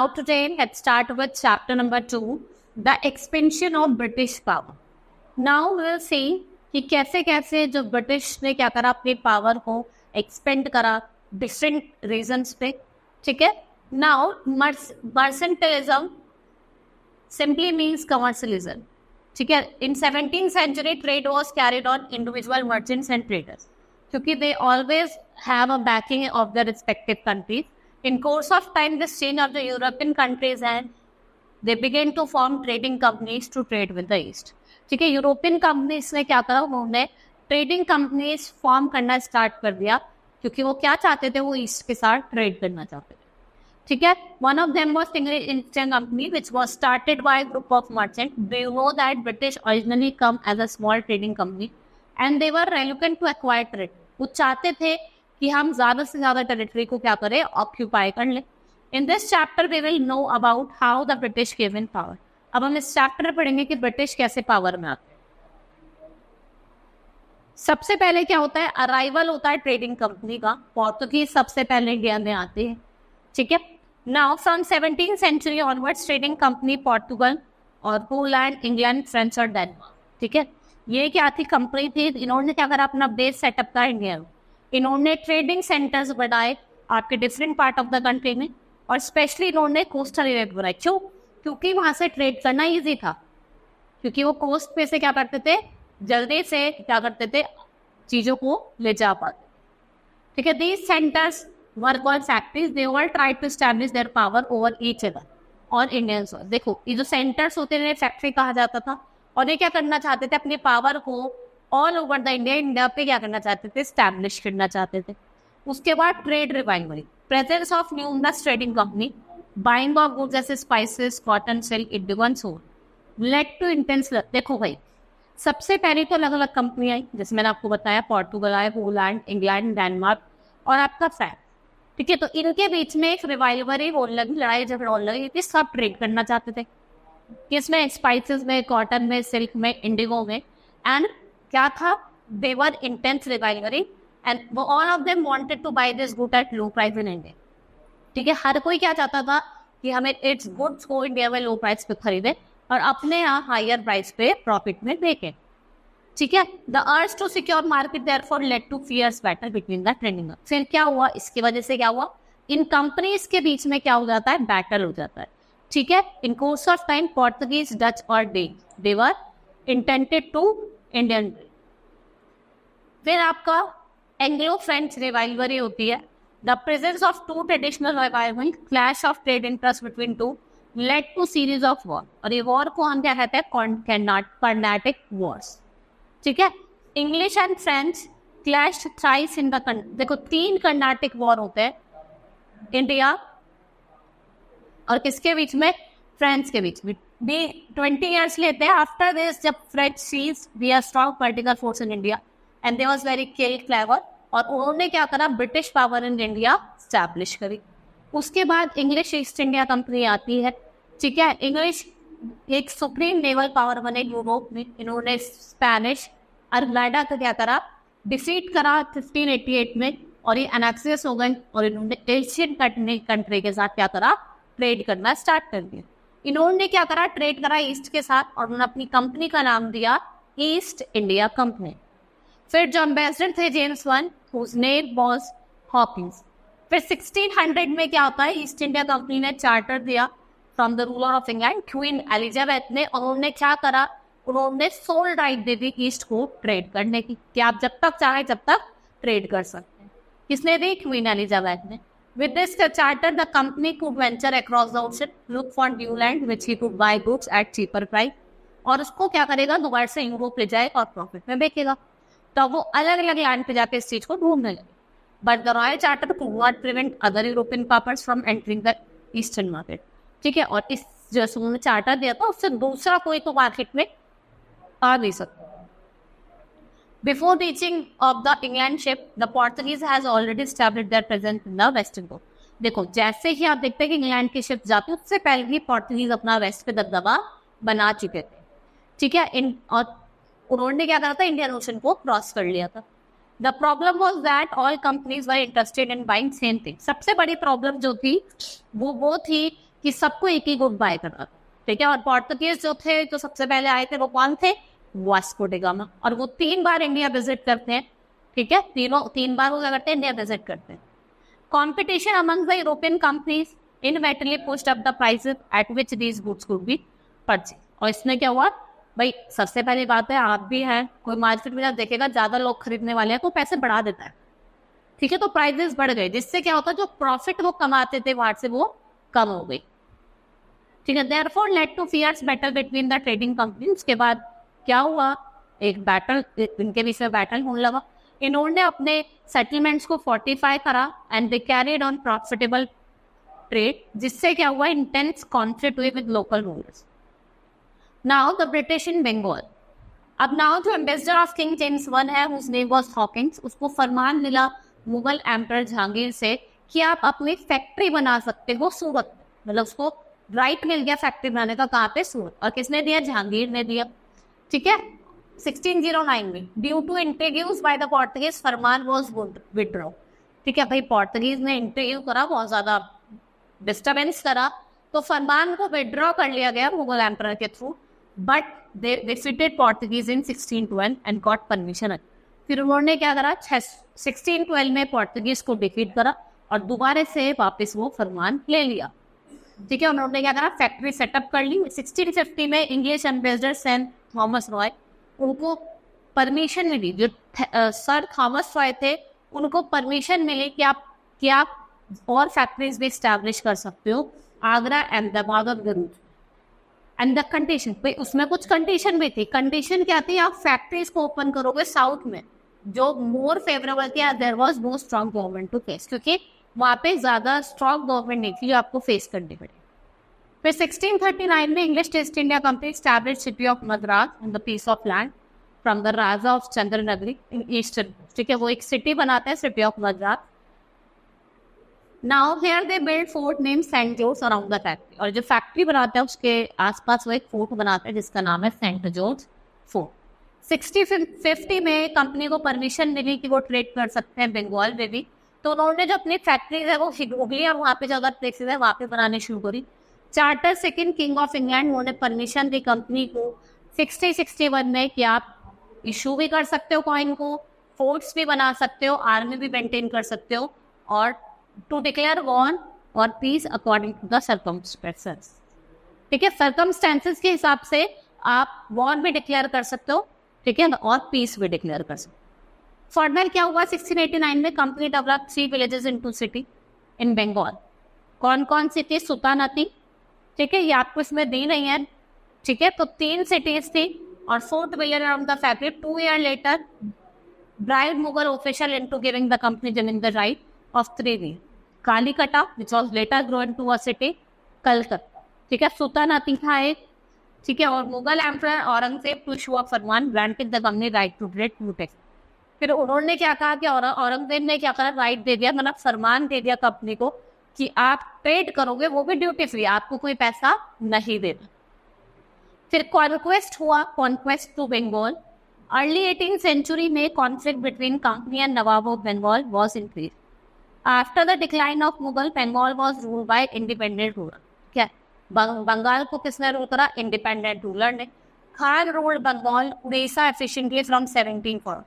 Now today let's start with chapter number 2, the expansion of British power. Now we'll see कि कैसे कैसे जो British ने क्या करा, अपनी पावर को एक्सपेंड करा डिफरेंट रीजन्स पे. ठीक है. Now mercantilism simply means commercialism. ठीक है. In 17th century trade was carried on individual merchants and traders, क्योंकि they always have a backing of the respective countries. In course of time, this change of the European countries and they began to form trading companies to trade with the East. ठीक है. European companies ने क्या करा, उन्होंने trading companies form करना start कर दिया, क्योंकि वो क्या चाहते थे, वो ईस्ट के साथ ट्रेड करना चाहते थे. ठीक है. One of them was English East India company which was started by group of merchant. They know that British originally come as a small trading company and they were reluctant to acquire trade. वो चाहते थे कि हम ज्यादा से ज्यादा territory को क्या करें, ऑक्यूपाई कर लें. In this chapter we will know about how the British gave in power. अब हम इस चैप्टर में पढ़ेंगे कि ब्रिटिश कैसे पावर में आते हैं. सबसे पहले क्या होता है, अराइवल होता है ट्रेडिंग कंपनी का. पोर्तुगीज सबसे पहले इंडिया में आते हैं. ठीक है. Now from 17th century onwards trading company Portugal और पोलैंड, इंग्लैंड, फ्रांस और डेनमार्क. ठीक है. ये क्या थी, कंपनी थी. इन्होंने क्या करा, अपना बेस सेटअप था इंडिया में. इन्होंने ट्रेडिंग सेंटर्स बनाए आपके different part of the country में, और स्पेशली इन्होंने कोस्टल एरिया बनाए. क्यों? क्योंकि वहां से ट्रेड करना इजी था, क्योंकि वो कोस्ट पे से क्या करते थे, जल्दी से क्या करते थे, चीजों को ले जा पाते. ठीक है. These centres were called factories. They were try to establish their power over each other और इंडियंस. देखो, ये जो सेंटर्स होते हैं फैक्ट्री कहा जाता था, और ये क्या करना चाहते थे, अपनी पावर को ऑल ओवर द इंडिया पे क्या करना चाहते थे, स्टैब्लिश करना चाहते थे. उसके बाद trade rivalry, presence of numerous trading company, buying of goods जैसे spices, cotton, silk, indigo and so led to intense. देखो भाई, सबसे पहले तो अलग अलग कंपनी आई, जैसे मैंने आपको बताया, पोर्तुगल आए, पोलैंड, इंग्लैंड, डेनमार्क और आपका फ्रांस. ठीक है. तो इनके बीच में एक रिवाइवल होने लगी, लड़ाई झगड़ा होने लगी थी. सब ट्रेड करना चाहते थे, किसमें, स्पाइसेस में, कॉटन में, सिल्क में, इंडिगो में. एंड क्या था, they were intense rivalry and all of them wanted to buy this good at low price in India. ठीक है. हर कोई क्या चाहता था कि हमें इट्स गुड्स को इंडिया में लो प्राइस पे खरीदे और अपने यहाँ हायर प्राइस पे प्रॉफिट में बेचे. ठीक है. The urge to secure market therefore led to fierce battle between the trading. फिर क्या हुआ, इसकी वजह से क्या हुआ, इन कंपनीज के बीच में क्या हो जाता है, बैटल हो जाता है. ठीक है. In course of time Portuguese, Dutch और they were intended to Indian. फिर आपका एंग्लो फ्रेंच रिवाइवरी होती है. The presence of two traditional rivalry, clash of trade interest between two led to series of war. और ये war को हम क्या कहते हैं, कर्नाटिक वॉर्स. ठीक है. English and French clash thrice in the. देखो, 3 कर्नाटिक वॉर होते हैं इंडिया और किसके बीच में, फ्रांस के बीच में. 20 years लेते हैं आफ्टर दिस, जब French sees we are strong political force in India and they was very clever. और उन्होंने क्या करा, British power in India establish करी. उसके बाद इंग्लिश ईस्ट इंडिया कंपनी आती है. ठीक है. इंग्लिश एक सुप्रीम नेवल पावर बने यूरोप में. इन्होंने स्पेनिश अरमाडा का क्या करा, डिफीट करा 1588 में, और ये एनेक्सियस हो गए, और इन्होंने एशियन कंट्री के साथ क्या करा, ट्रेड करना स्टार्ट कर दिया. इन्होंने क्या करा, ट्रेड करा ईस्ट के साथ, और उन्होंने अपनी कंपनी का नाम दिया ईस्ट इंडिया कंपनी. फिर जो एम्बेसडर थे James one, whose name was Hawkins. फिर 1600 में क्या होता है, ईस्ट इंडिया कंपनी ने चार्टर दिया from the ruler of England, Queen Elizabeth ने. और उन्होंने क्या करा, उन्होंने सोल राइट दे दी ईस्ट को ट्रेड करने की, कि आप जब तक चाहे जब तक ट्रेड कर सकते हैं. किसने दी, क्वीन एलिजाबेथ ने. With this charter, the company could venture across the ocean, look for new land, which he could buy goods at cheaper price. और उसको क्या करेगा, दोबारा से यूरोप ले जाए और प्रॉफिट में बेचेगा. तो वो अलग अलग लैंड पे जाके इस चीज को ढूंढने लगे. But the royal charter could not prevent other European powers from entering the eastern market. ठीक है. और इस जो उन्होंने चार्टर दिया था, उससे दूसरा कोई तो मार्केट में आ नहीं सकता. Before reaching of the England ship, the Portuguese has already established their presence in the western coast. देखो, जैसे ही आप देखते हैं कि इंग्लैंड की शिप जाती है, उससे पहले ही पोर्तुगीज अपना वेस्ट पे दबदबा बना चुके थे. ठीक है. और उन्होंने क्या करा था, इंडियन ओशन को क्रॉस कर लिया था. The problem was that all companies were interested in buying same thing. सबसे बड़ी प्रॉब्लम जो थी वो थी कि सबको एक ही गुड बाय करना, ठीक है। और पोर्तुगीज जो थे, जो सबसे पहले आए थे, वो कौन थे? Vasco D gamma. और वो 3 बार इंडिया विजिट करते हैं, ठीक है। 3 बार वो क्या करते हैं? इंडिया विजिट करते हैं। Competition among the European companies inevitably pushed up the prices at which these goods could be purchased. और इसमें क्या हुआ भाई? सबसे पहली बात है, आप भी हैं, कोई मार्केट में जब देखेगा ज्यादा लोग खरीदने वाले हैं तो पैसे बढ़ा देता है, ठीक है। तो प्राइसेस बढ़ गए, जिससे क्या होता है, जो प्रॉफिट वो कमाते थे वहां से वो कम हो गई, ठीक है। Therefore led to fierce battle between the trading companies. उसके बाद क्या हुआ? एक बैटल, इनके बीच में बैटल होने लगा। इन्होंने अपने सेटलमेंट्स को फोर्टिफाई करा and they carried on profitable trade, जिससे क्या हुआ? इंटेंस कॉन्फ्लिक्ट हुई with local rulers. Now the British in Bengal. अब नाउ जो ambassador of King James I है, हुज नेम वाज हॉकिंस, उसको फरमान मिला मुगल एम्परर जहांगीर से कि आप अपनी फैक्ट्री बना सकते हो सूरत, मतलब उसको राइट मिल गया फैक्ट्री बनाने का। कहाँ पे? सूरत। और किसने दिया? जहांगीर ने दिया, ठीक है। 1609 में due to introduce by the Portuguese, farman was withdraw, ठीक है। भाई पोर्तुगीज ने इंट्रोड्यूस करा, बहुत ज्यादा डिस्टर्बेंस करा, तो फरमान को विथड्रॉ कर लिया गया मुगल एम्परर के through. But they defeated Portuguese in 1612 and got permission. फिर उन्होंने क्या करा? 1612 में पोर्तुगीज को डिफीट करा और दोबारा से वापस वो फरमान ले लिया, ठीक है। उन्होंने क्या करा? फैक्ट्री सेटअप कर ली। 1650 में English ambassador Saint Thomas Roy, उनको परमिशन मिली, जो सर थॉमस रॉय थे उनको परमिशन मिली कि आप और फैक्ट्रीज भी स्टैब्लिश कर सकते हो आगरा, अहमदाबाद और भरूच। एंड द कंडीशन, भाई उसमें कुछ कंडीशन भी थी। कंडीशन क्या थी? आप फैक्ट्रीज को ओपन करोगे साउथ में, जो मोर फेवरेबल थी। There was no strong government to face, क्योंकि वहाँ पे ज्यादा स्ट्रॉन्ग गवर्नमेंट नहीं थी जो आपको फेस करनी पड़ी। फिर 1639 में English East India Company establish city of Madras on the piece of land from the raja of Chandranagari in eastern, ठीक है। वो एक सिटी बनाते हैं, city of Madras. Now here they build fort name Saint George around the factory, और जो factory बनाते हैं उसके आसपास वो एक फोर्ट बनाते हैं जिसका नाम है सेंट जॉर्ज फोर्ट। 1650 में कंपनी को परमिशन मिली कि वो ट्रेड कर सकते हैं बंगाल में भी, तो उन्होंने जो अपनी फैक्ट्रीज है वो हुगली और वहाँ पे जो अदर प्लेसेज है वहाँ पे बनाने शुरू करी। Charter second king of England, उन्होंने परमिशन दी कंपनी को 1661 में कि आप इशू भी कर सकते हो कॉइन को, फोर्ट्स भी बना सकते हो, आर्मी भी मेंटेन कर सकते हो, और टू डिक्लेयर वॉर और peace according to the circumstances, ठीक है। सर्कमस्टेंसेस के हिसाब से आप वॉर भी डिक्लेयर कर सकते हो, ठीक है, और पीस भी डिक्लेयर कर सकते हो। फर्दर क्या हुआ? 1689 में company develop 3 villages into city in Bengal. कौन कौन सी थी? सुल्तानाती, ठीक है, ये आपको इसमें दी नहीं है, ठीक है। तो 3 सिटीज थी और 4th village around the factory. 2 years later bribed Mughal official into giving the company the right of 3 years। Kalikata which was later grown to a city Calcutta, ठीक है। सुल्तानाती था एक, ठीक है। और Mughal emperor Aurangzeb to issue a farman granted the company right to trade to tax. फिर उन्होंने क्या कहा कि औरंगजेब ने क्या करा? राइट दे दिया, मतलब फरमान दे दिया कंपनी को कि आप ट्रेड करोगे वो भी ड्यूटी फ्री, आपको कोई पैसा नहीं देना। फिर कॉन्क्वेस्ट हुआ, conquest to Bengal. Early 18th century में conflict between company and nawab of Bengal was increase. After the decline of Mughal, Bengal was ruled by independent ruler. क्या बंगाल को किसने रूल करा? इंडिपेंडेंट रूलर ने। Khan ruled Bengal Orissa efficiently from 1740।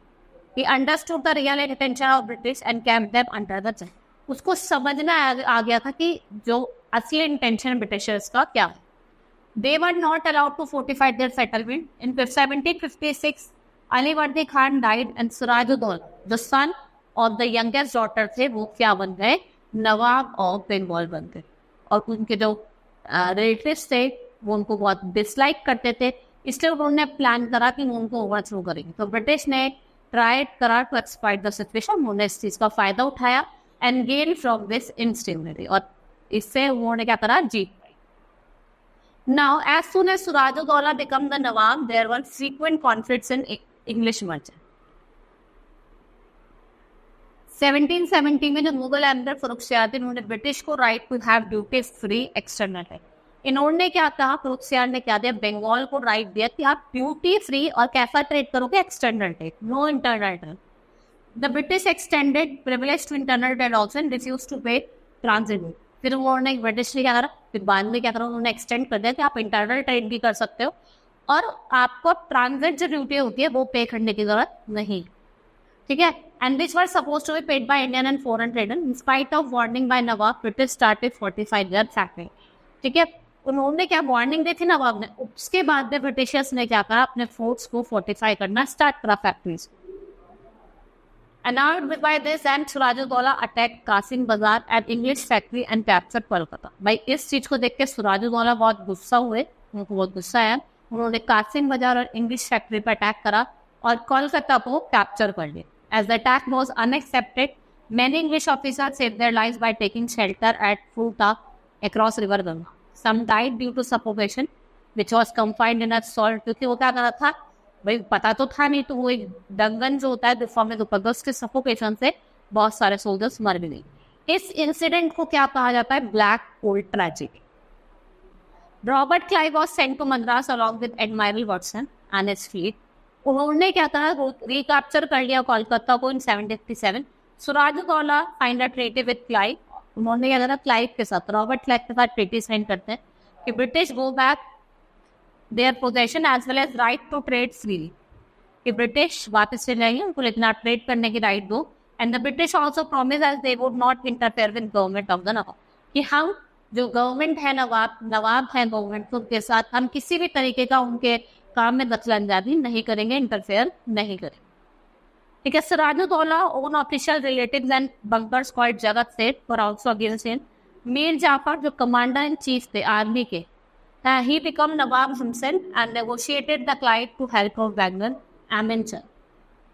He understood the real intention of British and kept them under the check. उसको समझना आ गया था कि जो असली इंटेंशन ब्रिटिशर्स का क्या है। They were not allowed to fortify their settlement. In 1756, Ali Wardi Khan died and Siraj-ud-Dौla, the son of the youngest daughter थे, वो क्या बन गए? नवाब ऑफ बंगाल बन गए। और उनके जो रिलेटिव्स थे वो उनको बहुत डिसलाइक करते थे, इसलिए उन्होंने प्लान करा कि वो उनको ओवरथ्रो करेंगे। तो ब्रिटिश ने ट्राई करा टू एक्सप्लॉइट द सिचुएशन, उन्होंने इस चीज़ का फायदा उठाया and gain from this instability, और इससे उन्होंने क्या करा? जीत पाई। Now as soon as Sirajuddaula become the nawab, there were frequent conflicts in English merchant. 1770 में जो मुगल एम्परर फर्रुखसियार थे, उन्होंने ब्रिटिश को right to have duty free external है। इन्होंने क्या कहा? फर्रुखसियार ने क्या दिया? बंगाल को राइट दिया कि आप ड्यूटी फ्री और कैसा ट्रेड करोगे? External trade, no internal trade. The British extended privilege to internal trade also and refused to pay transit. फिर उन्होंने ब्रिटिश ने क्या करा, फिर बाद में क्या करा, उन्होंने एक्सटेंड कर दिया कि आप इंटरनल ट्रेड भी कर सकते हो और आपको ट्रांजिट जो ड्यूटी होती है वो पे करने की जरूरत नहीं, ठीक है। And which were suppose to be paid by Indian and foreign trader in spite of warning by nawab, British started 45 year factory, ठीक है। उन्होंने क्या वार्निंग दी थी नवाब ने, उसके बाद में ब्रिटिशर्स ने क्या करा, अपने फोर्ट्स को फोर्टिफाई करना स्टार्ट करा, factories. Annoyed by this, and Surajudaulah attacked Qasim Bazaar and English factory and captured Kolkata। भाई इस चीज को देख के सुराजुद्दौला बहुत गुस्सा हुए, उनको बहुत गुस्सा आया, उन्होंने कासिम बाजार और इंग्लिश फैक्ट्री पर अटैक करा और कोलकाता को कैप्चर कर लिया। As the attack was unaccepted, many English officers saved their lives by taking shelter at Futa across river Ganga। Some died due to suffocation, which was confined in a salt। क्योंकि वो क्या कर रहा था भाई, पता तो था नहीं, तो वो एक डंगन जो होता है गुफा में दुपट्टा, उसके सफोकेशन से बहुत सारे सोल्जर्स मर भी गए। इस इंसिडेंट को क्या कहा जाता है, black hole tragedy. Robert Clive was sent to Madras along with admiral Watson and his fleet. उन्होंने क्या करा, रिकैप्चर कर लिया कोलकाता को in 1757। Surajuddaula signed a treaty with Clive. उन्होंने क्या करा, क्लाइव के साथ, रॉबर्ट क्लाइव के साथ ट्रीटी साइन करते हैं कि British go back their possession as well as right to trade freely, कि ब्रिटिश वापस चले जाएंगे, उनको इतना ट्रेड करने की राइट दो। And the British also promise as they would not interfere with government of the nawab, कि हम जो गवर्नमेंट है, नवाब है गवर्नमेंट, उनके साथ हम किसी भी तरीके का उनके काम में दखलंदाजी नहीं करेंगे, इंटरफेयर नहीं करेंगे, ठीक है। Sirajuddaula own official relatives and bankers called Jagat Seth were also against him. Mir Jafar जो कमांडर इन चीफ थे आर्मी के, he became Nawab himself and negotiated the Clyde to help of Bengal Amin Chand।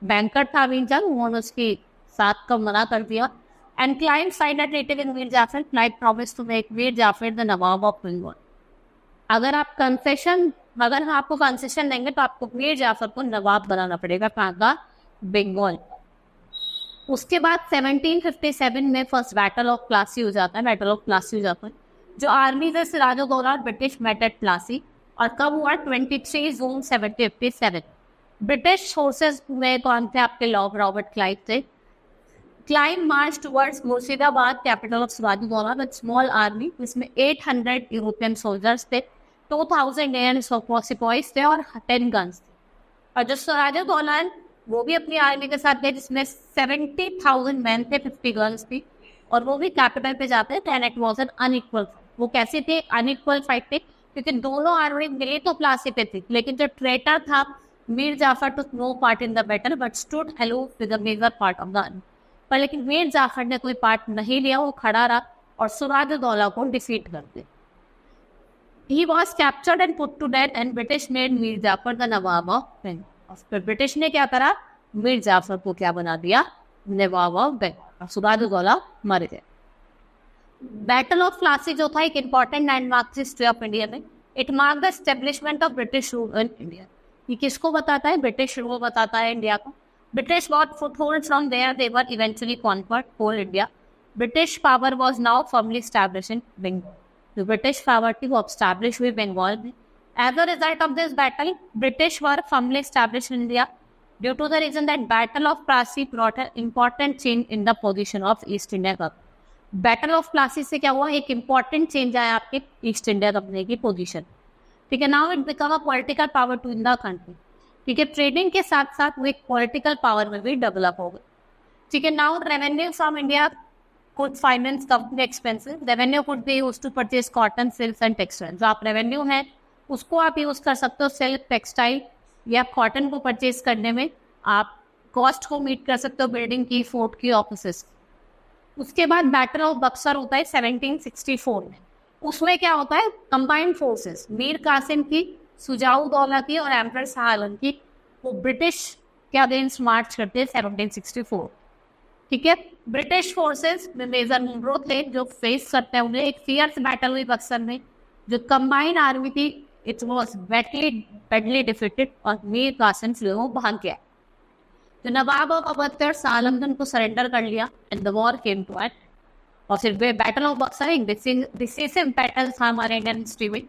Banker था अमीन चंद, उन्होंने उसके साथ का मना कर दिया। And Clive signed a treaty with Mir Jafar. Clive promise to make Mir Jafar the nawab of Bengal. अगर हम आपको कंसेशन देंगे तो आपको मीर जाफर को नवाब बनाना पड़ेगा, कहाँ का, बंगाल। उसके बाद 1757 में फर्स्ट बैटल ऑफ प्लासी हो जाता है, बैटल ऑफ प्लासी हो जाता है, जो आर्मी से Sirajuddaula British met at Plassey. और कब हुआ, 23 जून 1757। ब्रिटिश फोर्सेस में कौन थे, आपके लॉर्ड रॉबर्ट क्लाइव थे। Clive march towards Murshidabad, capital of Sirajuddaula, with small army, इसमें 800 यूरोपियन सोल्जर्स थे, 2000 इंडियन सिपाहीज थे और 10 गन्स थे। और जो सिराजुद्दौला वो भी अपनी आर्मी के साथ थे, जिसमें 70,000 मैन थे, 50 गन्स थी, और वो भी कैपिटल पे जाते हैं। And it was an unequal, वो कैसे थे, अनइक्वल फाइट थे, क्योंकि दोनों आर्मी मिली तो प्लासी पे थी, लेकिन जो ट्रेटर था Mir Jafar took no part in the battle but stood aloof with the major part of the army. पर लेकिन मीर जाफर ने कोई पार्ट नहीं लिया, वो खड़ा रहा और सिराजुद्दौला को डिफीट कर दिया। He was captured and put to death and British made Mir Jafar the nawab of Bengal. फिर ब्रिटिश ने क्या करा, मीर जाफर को क्या बना दिया, नवाब ऑफ बंगाल। सिराजुद्दौला मर गए। बैटल ऑफ प्लासी जो था एक important landmark history of India में। It mark the establishment of British rule in India. ये किसको बताता है, ब्रिटिश रूल बताता है इंडिया को। British got foothold from there, they were eventually conquered whole India. British power was now firmly established in Bengal. जो British power थी वो एस्टैब्लिश हुई बंगाल में। As a result of this battle, British were firmly established in India due to the reason that battle of Plassey brought an important change in the position of East India Company. Battle of Plassey से क्या हुआ, एक important change आया आपके East India company की position, ठीक है। Now it become a political power to in the country, ठीक है। ट्रेडिंग के साथ साथ वो एक पॉलिटिकल पावर में भी डेवलप हो गई, ठीक है। Now revenue from India could finance company expenses. Revenue could be used to purchase cotton, silk and textile. जो आप रेवेन्यू है उसको आप यूज कर सकते हो सिल्क, टेक्सटाइल या कॉटन को परचेज करने में। आप कॉस्ट को मीट कर सकते हो बिल्डिंग की, फोर्ट की, ऑफिसेस। उसके बाद बैटल ऑफ बक्सर होता है 1764 में। उसमें क्या होता है, कंबाइंड फोर्सेस मीर कासिम की, सुजाउद्दौला की और एम्परर शाह आलम की, वो ब्रिटिश के अगेंस्ट मार्च करते हैं 1764, ठीक है। ब्रिटिश फोर्सेस में मेजर मुनरो थे जो फेस करते हैं उन्हें। एक फियर्स बैटल हुई बक्सर में। जो कंबाइंड आर्मी थी इट वॉज बैडली डिफीटेड और मीर कासिम से वो भाग गया। तो नवाब ऑफ अबतसर सालमगन को सरेंडर कर लिया and the war came to end. और फिर बैटल ऑफ बक्सर एक डिसिसिव बैटल था हमारे इंडियन हिस्ट्री में।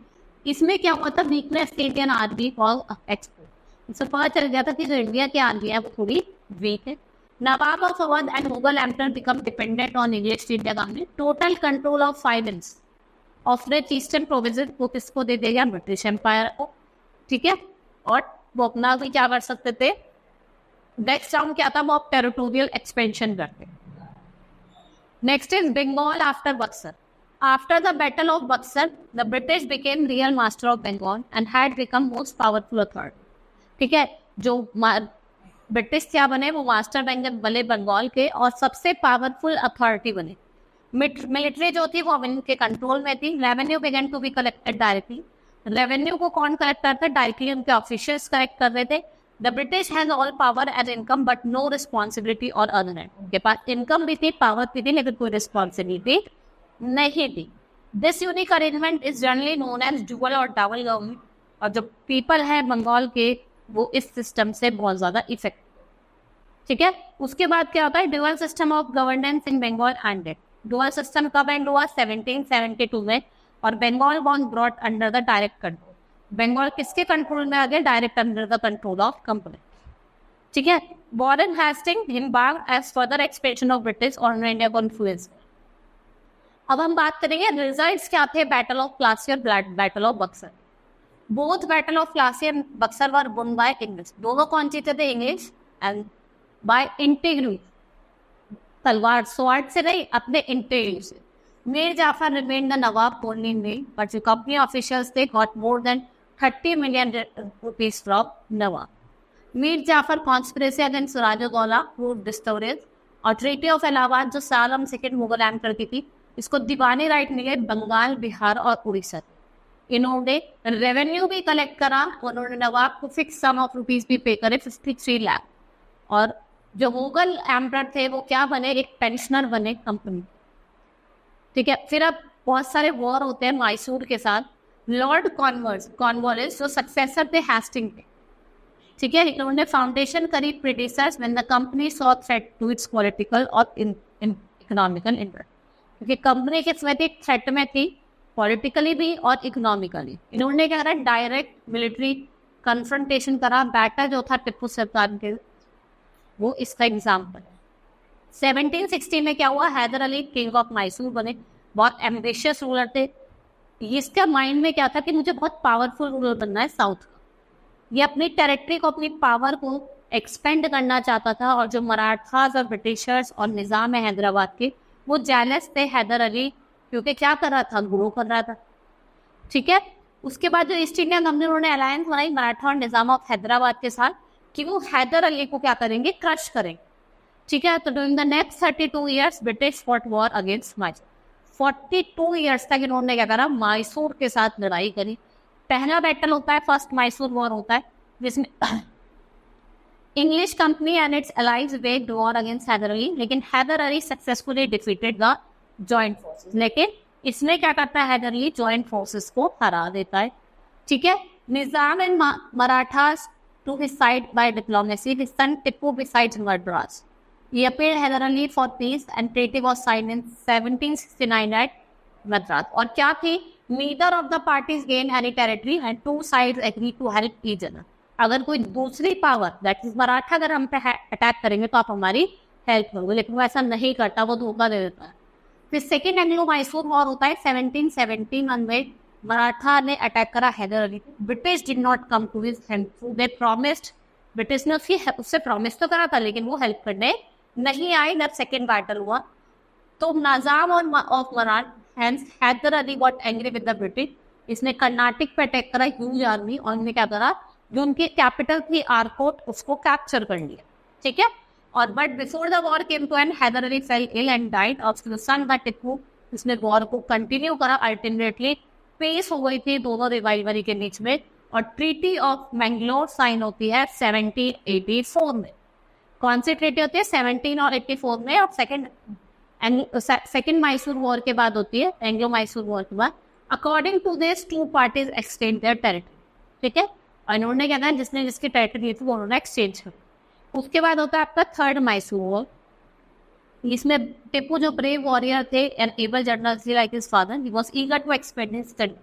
इसमें क्या हुआ था, weakness Indian army for expo. इससे पता चल गया था कि जो इंडिया की आर्मी है वो थोड़ी वीक है। Nawab of Awadh and Mughal emperor become dependent on English India Company. Total control of finance of the eastern provinces को किसको दे देगा? ब्रिटिश एम्पायर को, ठीक है। और वो अपना भी क्या कर सकते थे? नेक्स्ट राउंड क्या था? वो टेरिटोरियल एक्सपेंशन करते। Next is Bengal after Buxar. After the Battle of Buxar, the British became real master of Bengal and had become most powerful authority. ठीक है, जो ब्रिटिश क्या बने? वो मास्टर बने बंगाल के और सबसे पावरफुल अथॉरिटी बने। मिलिट्री जो थी वो इनके कंट्रोल में थी। Revenue began to be collected directly. Revenue को कौन कलेक्ट करता? डायरेक्टली उनके ऑफिशियल्स कलेक्ट कर रहे थे। The British has all power and income but no responsibility और अदर हैंड। उनके पास इनकम भी थी, पावर भी थी, लेकिन कोई रिस्पॉन्सिबिलिटी नहीं थी। This unique arrangement is generally known as dual or double government. और जो पीपल है बंगाल के वो इस सिस्टम से बहुत ज्यादा इफेक्ट, ठीक है। उसके बाद क्या होता है? Dual system of governance in Bengal ended. Dual system कब एंड हुआ? 1772 में। और Bengal was brought under the direct control. Bengal किसके कंट्रोल में आ गया? Direct under the control of company, ठीक है। Warren Hastings embarked as further expansion of British on India confluence। अब हम बात करेंगे रिजल्ट्स क्या थे बैटल ऑफ प्लासी और battle of Buxar. Both battle of Plassey and Buxar were won by English. दोनों कौन जीते थे? इंग्लिश। एंड बाय इंटीग्री, तलवार स्वॉर्ड से नहीं, अपने इंटीग्री से। Mir Jafar remained the nawab only name, but जो कंपनी ऑफिशियल्स थे got more than 30 million rupees from nawab. Mir Jafar conspiracy against Sirajuddaula proved disastrous. और ट्रीटी ऑफ इलाहाबाद जो सालम सेकंड मुगल एम्पर की थी, इसको दीवानी राइट मिले बंगाल, बिहार और उड़ीसा। इन्होंने रेवेन्यू भी कलेक्ट करा, उन्होंने नवाब को फिक्स सम ऑफ रुपीज भी पे करे 53 लाख। और जो मुगल एम्पर थे वो क्या बने? एक पेंशनर बने कंपनी, ठीक है। फिर अब बहुत सारे वॉर होते हैं मैसूर के साथ। लॉर्ड कॉर्नवालिस जो सक्सेसर थे हेस्टिंग के, ठीक है, इन्होंने फाउंडेशन करी predecessors when the company saw threat to its political और इकोनॉमिकल इंटरेस्ट। क्योंकि कंपनी किस में थी? थ्रेट में थी, पॉलिटिकली भी और इकोनॉमिकली। इन्होंने क्या करा? डायरेक्ट मिलिट्री कन्फ्रंटेशन करा। बैटल जो था टिप्पू सुल्तान के, वो इसका एग्जाम्पल। 1760 में क्या हुआ? हैदर अली किंग ऑफ मैसूर बने। बहुत एम्बिशियस रूलर थे। इसका माइंड में क्या था कि मुझे बहुत पावरफुल रूलर बनना है साउथ का। ये अपनी टेरिटरी को, अपनी पावर को एक्सपेंड करना चाहता था। और जो मराठास और ब्रिटिशर्स और निज़ाम है हैदराबाद के, वो जेलस थे हैदर अली, क्योंकि क्या कर रहा था? ग्रो कर रहा था, ठीक है। उसके बाद जो ईस्ट इंडिया कंपनी, उन्होंने अलायंस बनाई मराठा और निज़ाम ऑफ हैदराबाद के साथ कि वो हैदर अली को क्या करेंगे? क्रश करेंगे, ठीक है। तो during the next 32 years British fought war against Mysore. 42 years तक इन्होंने क्या करा? मैसूर के साथ लड़ाई करी। पहला बैटल होता है, फर्स्ट मैसूर वॉर होता है, जिसमें English company and its allies waged war against Hyder Ali. लेकिन Hyder Ali successfully defeated the joint forces. लेकिन इसमें क्या करता है? हैदर अली जॉइंट फोर्सेस को हरा देता है, ठीक है। Nizam and Marathas to his side by diplomacy, his son Tipu besides Madras. He appealed Hyder Ali for peace and treaty was signed in 1769 at Madras। और क्या थी? Neither of the parties gained any territory and two sides agreed to help each other। अगर कोई दूसरी power that is Maratha अगर हम पे attack करेंगे तो आप हमारी हेल्प करोगे, लेकिन वो ऐसा नहीं करता, वो धोखा दे देता है। फिर सेकेंड एंग्लो मैसूर वॉर होता है 1771 में। मराठा ने अटैक करा Hyder Ali. British did not come to his help. They promised, British ने उससे प्रॉमिस तो करा था, लेकिन वो हेल्प करने नहीं आई। जब सेकेंड बैटल हुआ तो Nizam of Maratha hence Hyder Ali got angry with the British. इसने कर्नाटक पे अटैक करा, ह्यूज आर्मी, और इन्हें क्या करा? जो उनकी कैपिटल थी आरकोट, उसको कैप्चर कर लिया, ठीक है। और but before the war came to end Hyder Ali fell ill and died of the son the Tipu. इसने वॉर को कंटिन्यू करा अल्टरनेटली। पेस हो गई थी दोनों रिवाइवरी के बीच में। और ट्रीटी ऑफ मैंगलोर साइन होती है 1784 में। कौन सी ट्रीटी होती है? 17 और 84 में। और सेकेंड मैसूर वॉर के बाद होती है, एंग्लो मैसूर वॉर के बाद। According to this two parties exchange their territory, ठीक है। और इन्होंने क्या था? जिसने जिसकी टेरिटरी दी थी वो उन्होंने एक्सचेंज कर। उसके बाद होता है आपका थर्ड मैसूर वॉर। इसमें टिप्पू जो ब्रेव वॉरियर थे and able general like his father, he was eager to expand his kingdom.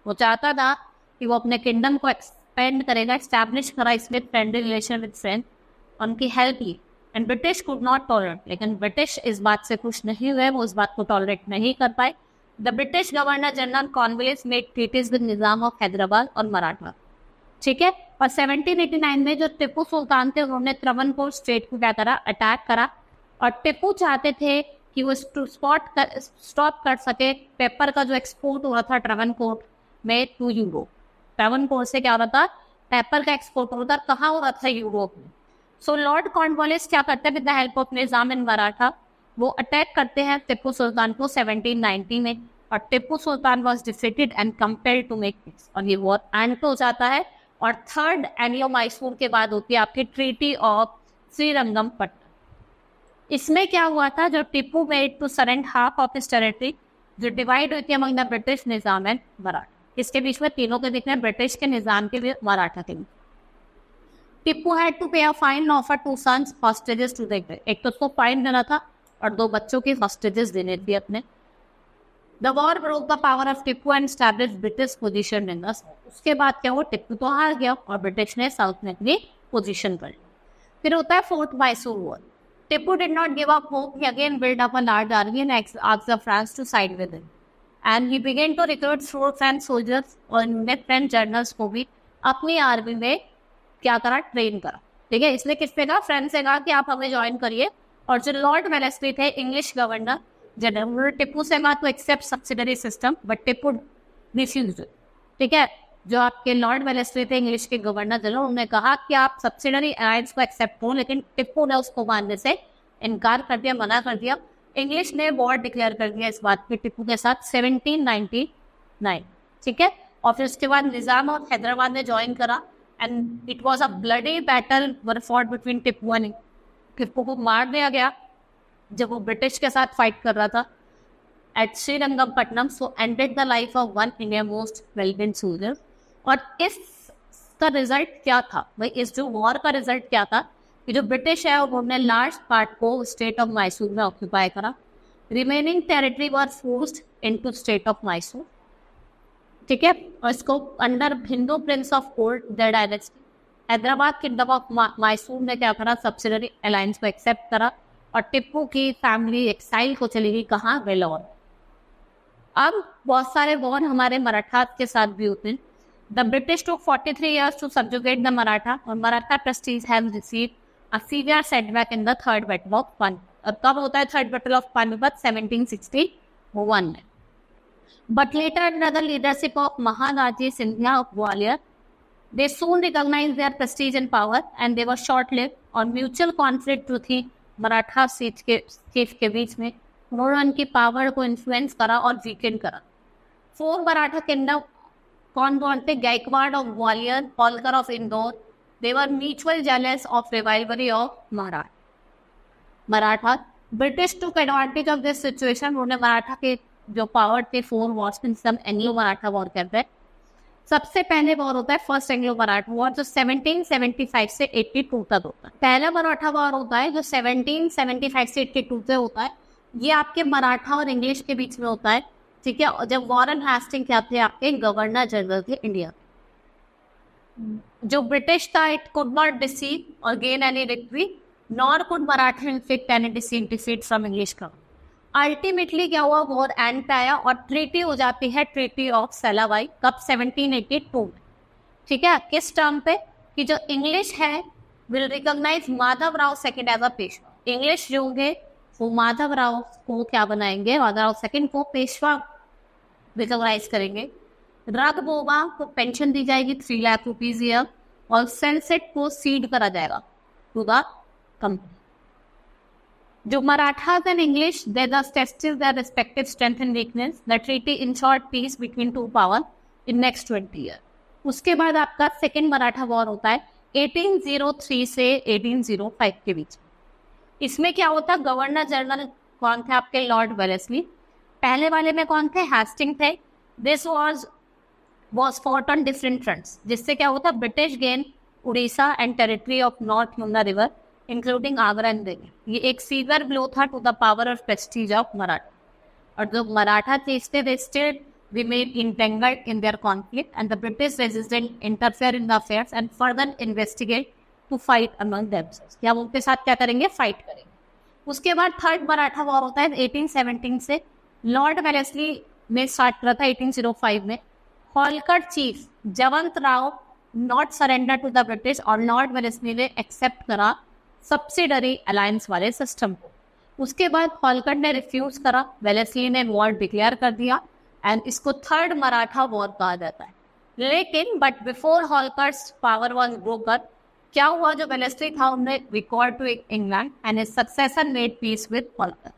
वो चाहता था कि वो अपने किंगडम को एक्सपेंड करेगा, एस्टैब्लिश करा इसमें फ्रेंडली रिलेशन विद फ्रेंड, उनकी हेल्प ली। And British could not tolerate, लेकिन ब्रिटिश इस बात से खुश नहीं हुए, वो इस बात को टॉलरेट नहीं कर पाए. The British governor general Cornwallis made treaties with Nizam of Hyderabad और मराठा. ठीक है. और 1789 में जो टिप्पू सुल्तान थे उन्होंने त्रावणकोर स्टेट को क्या करा, अटैक करा. और टिप्पू चाहते थे कि वो स्टॉप कर सके पेपर का जो एक्सपोर्ट हो रहा था त्रावणकोर में टू यूरोप. त्रावणकोर से क्या हो रहा था, पेपर का एक्सपोर्ट हो रहा था. कहाँ हो रहा था, यूरोप में. सो लॉर्ड कॉर्नवालिस क्या करते हैं, with the help of Nizam and Maratha, वो अटैक करते हैं टिप्पू सुल्तान को 1790 में. और Tipu Sultan was defeated and compelled to make peace. और ये वॉर एंड हो जाता है. और थर्ड एंग्लो मैसूर के बाद होती है आपकी ट्रीटी ऑफ श्रीरंगपट्टनम. इसमें क्या हुआ था, जो Tipu made to surrender half of his territory, जो डिवाइड हुई थी among the British Nizam and Maratha. इसके बीच में तीनों के बीच में ब्रिटिश के निजाम के भी मराठा के भी. Tipu had to pay a fine, offer 2 sons hostages to the. एक तो उसको फाइन देना था और 2 बच्चों के hostages देने थे अपने. The war broke the power of Tipu and establish British position in the. उसके बाद क्या हुआ, टिप्पू तो हार गया और ब्रिटिश ने साउथ में अपनी पोजीशन कर ली. फिर होता है fourth Mysore war. Tipu did not give up hope. He again built up a large army and asked the France to side with him. And he began to recruit troops and soldiers. और उन्होंने French generals को भी अपनी army में क्या करा, train करा. ठीक है. इसलिए किसने कहा, फ्रेंच से कहा कि आप हमें ज्वाइन करिए. और जो लॉर्ड वेलेस्ली थे इंग्लिश गवर्नर जनरल, उन्होंने टिप्पू से कहा to accept subsidiary system, but Tipu refused. ठीक है. जो आपके लॉर्ड वेलेस्ली थे इंग्लिश के गवर्नर जनरल, उन्होंने कहा कि आप सब्सिडरी अलायंस को एक्सेप्ट करो, लेकिन टिप्पू ने उसको मानने से इनकार कर दिया, मना कर दिया. इंग्लिश ने वॉर डिक्लेयर कर दिया इस बात पे टिप्पू के साथ 1799. ठीक है. और फिर उसके बाद निजाम और हैदराबाद ने ज्वाइन करा and it was a bloody battle were fought between Tipu and. Tipu को मार दिया गया जब वो ब्रिटिश के साथ फाइट कर रहा था at Srirangapatnam. So ended the life of one India most valiant soldier. और इसका रिजल्ट क्या था भाई, इस जो वॉर का रिजल्ट क्या था कि जो ब्रिटिश है उन्होंने लार्ज पार्ट को स्टेट ऑफ मैसूर में ऑक्यूपाई करा. Remaining territory were forced into state of Mysore. ठीक है. और इसको under Hindu Prince of court the dynasty, Hyderabad kingdom of Mysore ने क्या करा, सब्सिडरी अलायंस को एक्सेप्ट करा. और टिप्पू की फैमिली एक्साइल को चली गई कहाँ, वेलोर. अब बहुत सारे वॉर हमारे मराठा के साथ भी होते हैं. The British took 43 years to subjugate the Maratha, और Maratha prestige has received a severe setback in the Third Battle of Panipat. अब कब होता है Third Battle of Panipat? 1761 में. But later under the leadership of Maharaja Sindhya of Gwalior, they soon recognized their prestige and power, and they were short-lived. और mutual conflict जो थी Maratha chief के बीच में, उन्होंने उनकी पावर को इन्फ्लुएंस करा और वीकेंड करा. 4 मराठा किंगडम कौन कौन थे, Gaekwad of Gwalior, Holkar of Indore. They were mutual jealous of rivalry of Maratha. British took advantage of this situation. उन्होंने मराठा के जो पावर थे 4 वॉर्स में सब एंग्लो मराठा वॉर कहते हैं. सबसे पहले वॉर होता है फर्स्ट एंग्लो मराठा वॉर, जो 1775 से 82 तक होता है. पहला मराठा वॉर होता है जो 1775 से 82 से होता है. ये आपके मराठा और इंग्लिश के बीच में होता है. ठीक है. जब वॉरेन हेस्टिंग क्या थे, आपके गवर्नर जनरल थे इंडिया. जो ब्रिटिश था, इट कुड नॉट डिसीव और gain any victory, nor could Maratha inflict any defeat from English का. अल्टीमेटली क्या हुआ, वॉर एंड पे आया और ट्रीटी हो जाती है, ट्रीटी ऑफ सेलावाई. कब, 1782 में. ठीक है. किस टर्म पे, कि जो इंग्लिश है will recognise Madhav Rao second as a Peshwa. English जो होंगे वो माधव राव को क्या बनाएंगे, माधव राव सेकंड को पेशवा रिकॉग्नाइज करेंगे. रगबोबा को पेंशन दी जाएगी 3 लाख रुपीज ईयर. और सेंसेट को सीड करा जाएगा टू द कंपनी. जो Marathas and English, they thus tested their respective strength and weakness. The treaty ensured peace between 2 powers in next 20 years. उसके बाद आपका सेकेंड मराठा वॉर होता है 1803 से 1805 के बीच. इसमें क्या होता है, गवर्नर जनरल कौन थे आपके, लॉर्ड वेलेस्ली. पहले वाले में कौन थे, हेस्टिंग थे. This was fought on different fronts. जिससे क्या होता, British gain Orissa and territory of north Yamuna river including Agra and Delhi. ये एक सीवियर ब्लो था टू द पावर और प्रेस्टीज ऑफ मराठा. और जो मराठा थे they still remained entangled in their conflict, and the British resistance interfere in the affairs and further investigate to fight among themselves, या वो उनके साथ क्या करेंगे, फाइट करेंगे। उसके बाद थर्ड मराठा वॉर होता है 1817 से। लॉर्ड वेलेस्ली ने स्टार्ट करा था 1805 में। Holkar chief Jaswant Rao not surrender to the British, और लॉर्ड वेलेस्ली ने एक्सेप्ट करा सब्सिडरी अलायंस वाले सिस्टम को। उसके बाद होलकर ने रिफ्यूज करा, वेलेस्ली ने वॉर डिक्लेयर कर दिया, एंड इसको थर्ड मराठा वॉर कहा जाता है। लेकिन but before Holkar's power was broken, क्या हुआ, जो वेलेस्ली था उन्होंने record to England and his successor made peace with Holkar.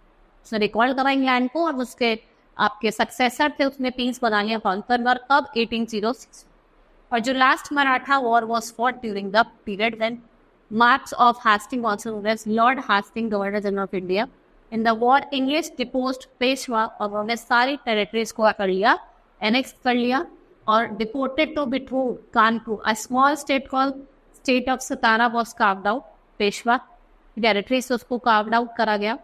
उसने रिकॉर्ड करा इंग्लैंड को, और उसके आपके सक्सेसर थे उसने पीस बना लिया होलकर वॉर कब, 1806। और जो last Maratha war was fought during the period when Marks of Hastings, also known as Lord Hastings, Governor General of India. In the war, English deposed Peshwa और उन्होंने सारी टेरिटरीज को कर लिया, एनेक्स कर लिया, और deported to Bithur Kanpur, a small state called State of Satara was carved out. Peshwa territories से उसको carved out करा गया,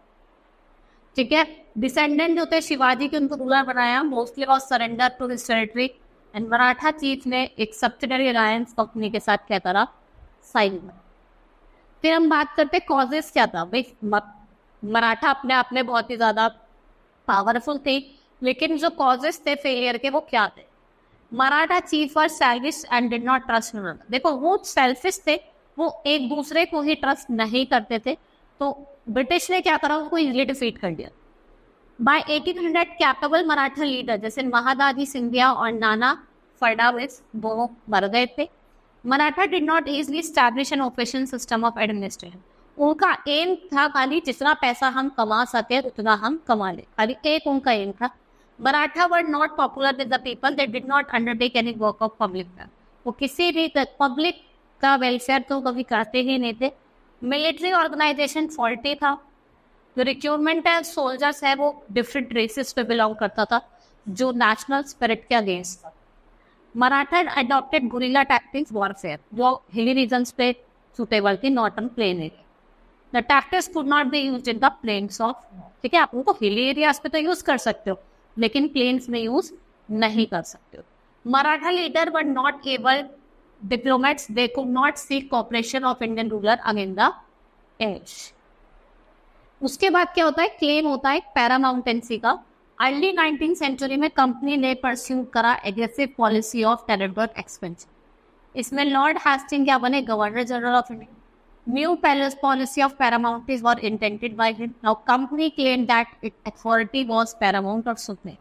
ठीक है। डिसेंडेंट जो थे शिवाजी के, उनको रूलर बनाया, mostly was surrender to his territory, and Maratha chief ने एक सब्सिडरी अलायंस कंपनी के साथ क्या करा, साइन करा। फिर हम बात करते हैं कॉजेस क्या था भाई। मराठा अपने आप में बहुत ही ज्यादा पावरफुल थे, लेकिन जो कॉजेस थे फेलियर के वो क्या थे। Maratha chief were selfish and did not trust one another. देखो वो सेल्फिश थे, वो एक दूसरे को ही ट्रस्ट नहीं करते थे, तो ब्रिटिश ने क्या करा, उनको इजीली डिफीट कर दिया। बाय 1800 कैपेबल मराठा लीडर जैसे महादाजी सिंधिया और नाना फडणवीस वो मर गए थे। Maratha did not easily establish an official system of administration. उनका एम था खाली जितना पैसा हम कमा सके उतना हम कमा ले, खाली एक उनका एम था। Maratha were not popular with the people, they did not undertake any work of public. वो किसी भी पब्लिक का वेलफेयर तो कभी करते ही नहीं थे। मिलिट्री ऑर्गेनाइजेशन फॉल्टी था, जो रिक्रूटमेंट है सोल्जर्स है वो डिफरेंट रेसेस पे बिलोंग करता था, जो नेशनल स्पिरिट के अगेंस्ट था। Maratha adopted guerrilla tactics warfare, वो हिली रीजन्स पे सुटेबल थी, not on plain area. The tactics could not be used in the plains of, ठीक है, आप उनको हिली एरियाज पे तो यूज कर सकते हो, लेकिन प्लेन्स में यूज नहीं कर सकते हो। Maratha leader were not able diplomats, they could not seek cooperation of Indian ruler against the English. उसके बाद क्या होता है, क्लेम होता है पैरामाउंटेंसी का। अर्ली 19th सेंचुरी में कंपनी ने परस्यू करा aggressive policy of territorial expansion. इसमें लॉर्ड हास्टिंग क्या बने, governor general of India. New palace policy of paramountcy were intended by him. Now company claim that it authority was paramount और supreme,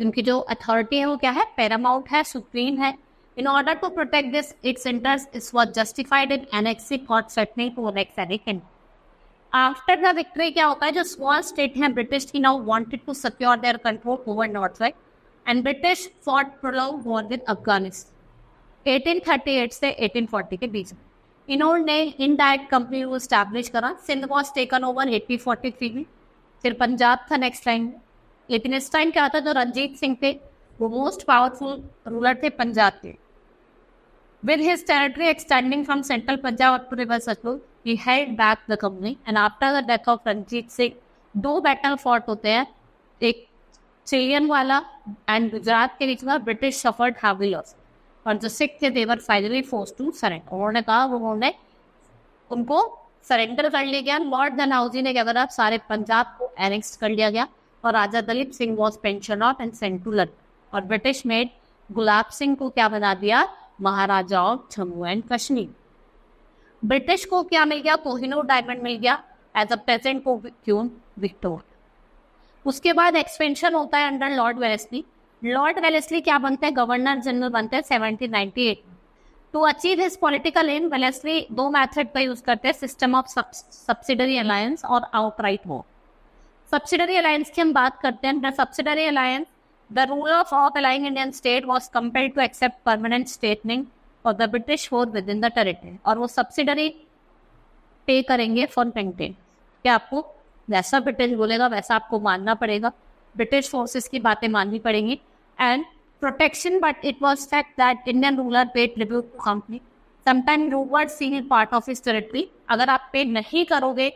क्योंकि जो authority है वो क्या है, पैरामाउंट है, सुप्रीम है। In order to protect this its interest it was justified in annexing और threatening to annex any kingdom. After the victory क्या होता है, जो स्मॉल स्टेट है ब्रिटिश की now wanted to secure their control over north side, and British fought prolong war with Afghanistan 1838 से 1840 के बीच में। इन्होंने इनडायरेक्ट कंपनी को स्टैब्लिश करा। सिंध वॉज टेकन ओवर 1843 में। फिर पंजाब था नेक्स्ट टाइम, लेकिन इस टाइम क्या था, जो रंजीत सिंह थे वो मोस्ट पावरफुल रूलर थे पंजाब के। With his territory extending from central Punjab up to river Satluj, he held back the company. And after the death of Ranjit Singh, दो बैटल फॉर्ट होते हैं, एक चिलियन वाला एंड गुजरात के बीच में। ब्रिटिश सफर्ड हैवी लॉस, और जो सिख थे देवर फाइनली फोर्स्ड टू सरेंडर। उन्होंने कहा उन्होंने उनको सरेंडर कर लिया गया। लॉर्ड डलहौजी ने क्या करा, सारे पंजाब को एनेक्स कर लिया गया, और raja Dalip Singh was pension out and sent to London. और ब्रिटिश मेड गुलाब सिंह को क्या बना दिया, maharaja of Jammu and Kashmir. British को क्या मिल गया, कोहिनूर डायमंड मिल गया as a present Queen Victoria. उसके बाद एक्सपेंशन होता है under Lord Wellesley. Lord Wellesley क्या बनते हैं, गवर्नर जनरल बनते हैं 1798। To achieve his political aim, Wellesley दो मेथड का यूज करते हैं, सिस्टम ऑफ सब्सिडरी अलायंस और आउटराइट वॉर। सब्सिडरी अलायंस की हम बात करते हैं। Subsidiary alliance, the ruler of allying Indian state was compelled to accept permanent statening for the British force within the territory, और वो सब्सिडरी पे करेंगे फॉर मेंटेन। क्या आपको जैसा ब्रिटिश बोलेगा वैसा आपको मानना पड़ेगा, ब्रिटिश फोर्सेस की बातें माननी पड़ेंगी। And protection, but it was fact that Indian ruler paid tribute to company, sometime ruler seen part of his territory. अगर आप पे नहीं करोगे,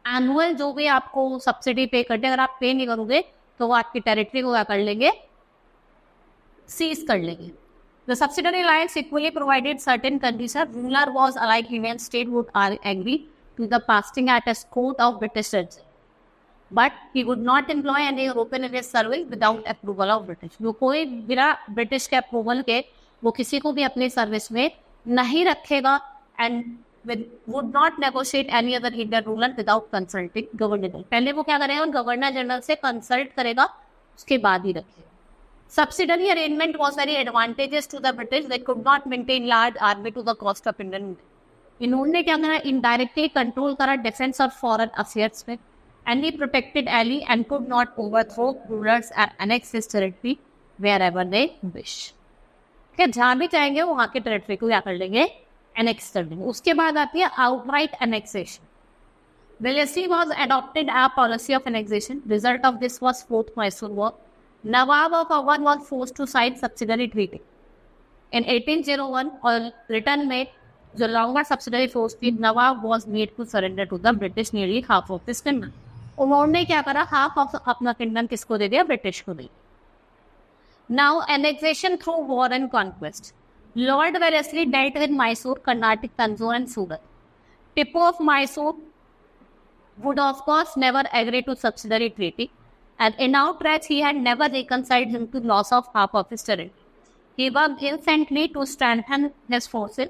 एनुअल जो भी आपको सब्सिडी पे करते, अगर आप पे नहीं करोगे तो वो आपकी टेरिटरी को क्या कर लेंगे, सीज कर लेंगे। The subsidiary alliance equally provided certain conditions. Ruler was allied Indian state would agree to the passing at a court of British citizen, but he would not employ any European in his service without approval of British. वो कोई बिना British के approval के वो किसी को भी अपनी सर्विस में नहीं रखेगा and would not negotiate any other Indian ruler without consulting Governor General. पहले वो क्या करेगा, गवर्नर जनरल से कंसल्ट करेगा, उसके बाद ही रखेगा. Subsidiary arrangement was very advantageous to the British. They could not maintain large army to the cost of Indian. इन्होंने क्या करा, indirectly control करा defense और foreign affairs में, and he protected ally and could not overthrow rulers and annex his territory wherever they wish. क्या जहाँ भी चाहेंगे वहाँ के टेरिटरी को क्या कर लेंगे, एनेक्स कर देंगे. उसके बाद आती है outright annexation. Wellesley was adopted a policy of annexation. Result of this was Fourth Mysore War. Nawab of Awadh was forced to sign subsidiary treaty. In 1801, और रिटर्न में जो longer subsidiary force थी, Nawab was made to surrender to the British nearly half of his kingdom. उन्होंने क्या करा, half of अपना kingdom किसको दे दिया, ब्रिटिश को दे. Now annexation through war and conquest. Lord Wellesley dealt with Mysore, Carnatic, Tanjore and Surat. Tipu of Mysore would of course never agree to subsidiary treaty, and in outrage he had never reconciled him to loss of half of his territory. He worked incessantly to strengthen his forces.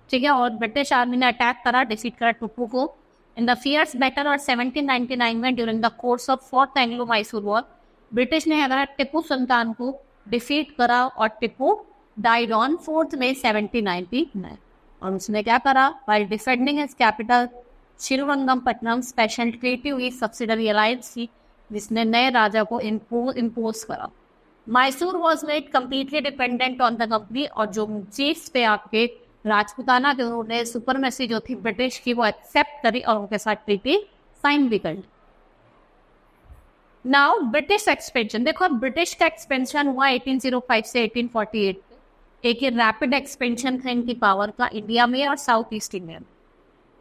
ठीक है, और British army ने attack करा, defeat करा टिप्पू को. In the fierce battle और 1799 में during the course of fourth Anglo Mysore war, British ने अगर टिप्पू सुल्तान को डिफीट करा और टिप्पू डाइड ऑन 4 मई 1799. और उसने क्या करा, while defending his capital Srirangapatnam, special treaty हुई सब्सिडरी अलायंस थी जिसने नए राजा को इम्पोज करा. Mysore was made completely dependent on the company, और जो चीफ्स थे आपके राजपूताना के, उन्होंने सुपरमेसी जो थी ब्रिटिश की वो एक्सेप्ट करी और उनके साथ ट्रीटी साइन भी कर. Now British expansion. देखो ब्रिटिश का एक्सपेंशन हुआ 1805 से 1848. एक ही रैपिड एक्सपेंशन था इनकी पावर का इंडिया में और साउथ ईस्ट इंडिया में.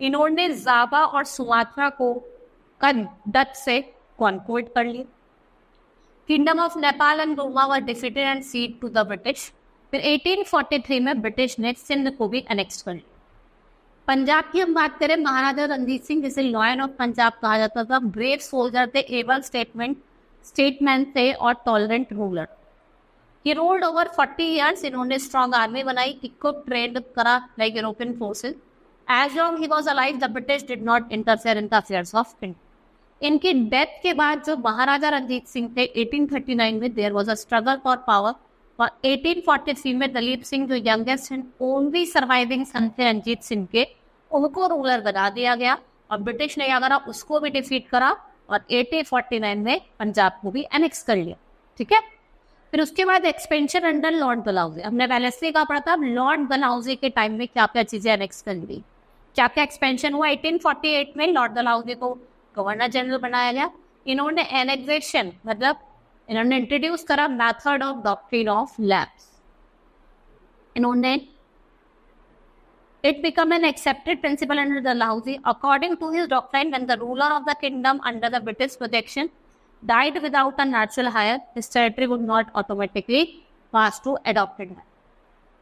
इन्होंने जावा और सुमात्रा को डच से कॉन्क्वेट कर लिया. Kingdom of Nepal and Burma were defeated and ceded to the British. फिर 1843 में ब्रिटिश ने सिंध को भी एनेक्स कर लिया. पंजाब की हम बात करें, महाराजा रणजीत सिंह, जिसे लॉयन ऑफ पंजाब कहा जाता था, ब्रेव सोल्जर थे, एबल स्टेटमैन थे और tolerant ruler. He ruled over 40 years. इन्होंने स्ट्रॉन्ग आर्मी बनाई, इक्विप ट्रेंड करा like European forces. As long he was alive, the British did not interfere in the affairs of India. इनकी death के बाद जो महाराजा रंजीत सिंह थे 1839 में, there was a struggle for power. और 1843 में दलीप सिंह जो youngest and only surviving son थे रंजीत सिंह के, उनको रूलर बना दिया गया और ब्रिटिश ने क्या करा, उसको भी डिफीट करा और 1849 में पंजाब को भी एनेक्स कर लिया. ठीक है, फिर उसके बाद एक्सपेंशन अंडर लॉर्ड डलहौजी. हमने वेलेस्ली का पढ़ा था, लॉर्ड डलहौजी के टाइम में क्या क्या चीजें एनेक्स कर दी, क्या क्या एक्सपेंशन हुआ. 1848 में लॉर्ड डलहौजी को गवर्नर जनरल बनाया गया. इन्होंने एनेक्सेशन मतलब इन्होंने इंट्रोड्यूस करा method of doctrine of lapse. इन्होंने it become an accepted principle under Dalhousie. According to his doctrine, when the ruler of the kingdom under the British protection died without a natural hire, his territory would not automatically pass to adopted hire.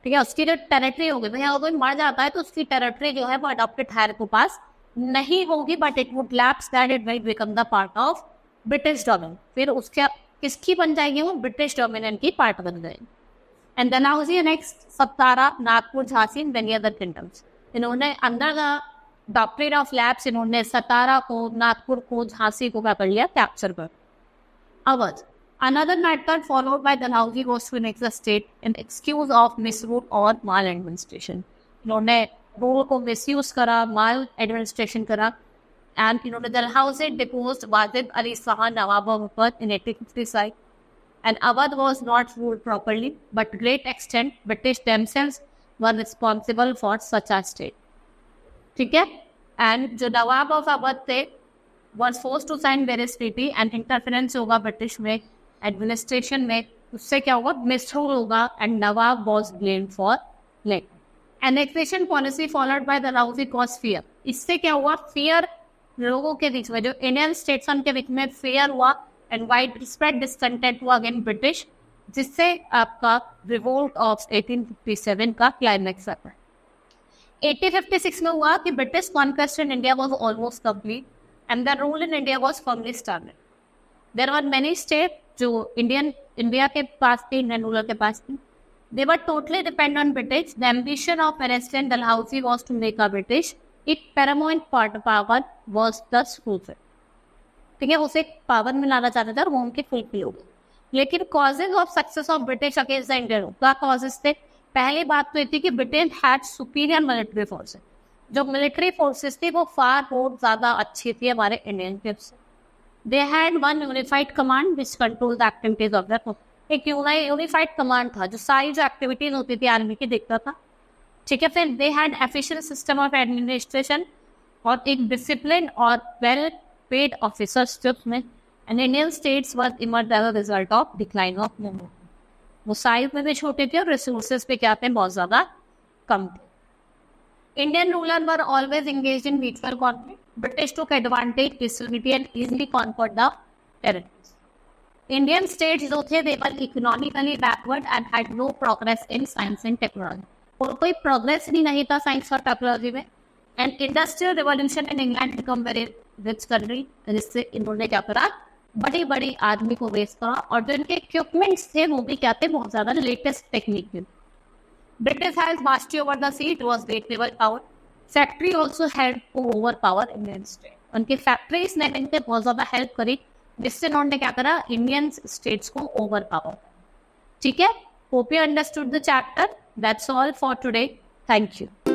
ठीक है, उसकी जो territory होगी, भैया कोई मर जाता है तो उसकी टेरिटरी जो है वो अडॉप्टेड हायर को पास नहीं होगी, but it would lapse that it will become the part of British dominion. फिर उसके किसकी बन जाएगी, वो ब्रिटिश डोमिनियन की पार्ट बन जाएगी. And Dalhousie next Satara, Nagpur, Jhansi, many other kingdoms. इन्होंने under the doctrine of lapse इन्होंने सतारा को, नागपुर को, झांसी को क्या कर लिया, कैप्चर कर. Awadh. Another method followed by Dalhousie was to annex the state in excuse of misrule or maladministration. इन्होंने रूल को मिसयूज करा, माल एडमिनिस्ट्रेशन करा. एंड इन्होंने Dalhousie deposed Wajid Ali Shah Nawab of Awadh in 1855. And Awadh was not ruled properly, but to great extent British themselves were responsible for such a state. ठीक है, and जो नवाब of Awadh थे was forced to sign various treaty and interference होगा British में administration में, उससे क्या होगा, मिसरूल होगा and Nawab was blamed for neglect. Annexation policy followed by Dalhousie caused fear. इससे क्या हुआ, fear लोगों के बीच में, जो इंडियन स्टेट्समैन के बीच में fear हुआ एंड वाइड स्प्रेड डिसकंटेंट हुआ अगेंस्ट ब्रिटिश. जिससे आपका रिवोल्ट ऑफ 1857 का क्लाइमैक्स आता है। 1856 में हुआ कि British conquest in India was almost complete and the rule in India was firmly started. There were many state जो इंडिया के पास थे, इंडियन रूलर के पास थी। They were totally dependent on British. The ambition of President Dalhousie was to make a British एक paramount power was thus fulfilled. ठीक है, उसे पावर में लाना चाहते थे और वो उनके फुलफिल हो गए। लेकिन causes of success of British against the Indian क्या कॉजेज थे? पहली बात तो ये थी कि Britain had superior military forces. जो मिलिट्री फोर्सेस थी वो फार बहुत ज्यादा अच्छी थी हमारे इंडियन ट्रिप्स से। They had one unified command which control the activities of the एक यूनिफाइड कमांड था जो सारी जो एक्टिविटीज होती थी आर्मी की देखता था। ठीक है, फिर they had efficient system of administration और एक डिसिप्लिन और वेल पेड ऑफिसर्स ट्रिप्स में। And Indian states were emerge as a result of decline of momo. वो साइज में भी छोटे थे और रिसोर्सेज पे क्या थे, बहुत ज्यादा कम थे। Indian ruler were always engaged in mutual conflict. British took advantage disunity and easily conquered the territories. Indian states जो थे they were economically backward and had no progress in science and technology। और कोई progress भी नहीं था science और technology में। And industrial revolution in England become very rich country, जिससे इन्होंने क्या करा, बड़ी बड़ी आर्मी को रेस करा और जो इनके इक्विपमेंट्स थे वो भी क्या थे, बहुत ज्यादा लेटेस्ट टेक्निक थे। British has mastery over the sea, it was great naval power। Factory also helped to overpower Indian state। उनकी फैक्ट्रीज ने इनके बहुत ज्यादा हेल्प करी जिससे उन्होंने क्या करा, इंडियन स्टेट्स को ओवर पावर। ठीक है, hope you understood the chapter. That's all for today, thank you.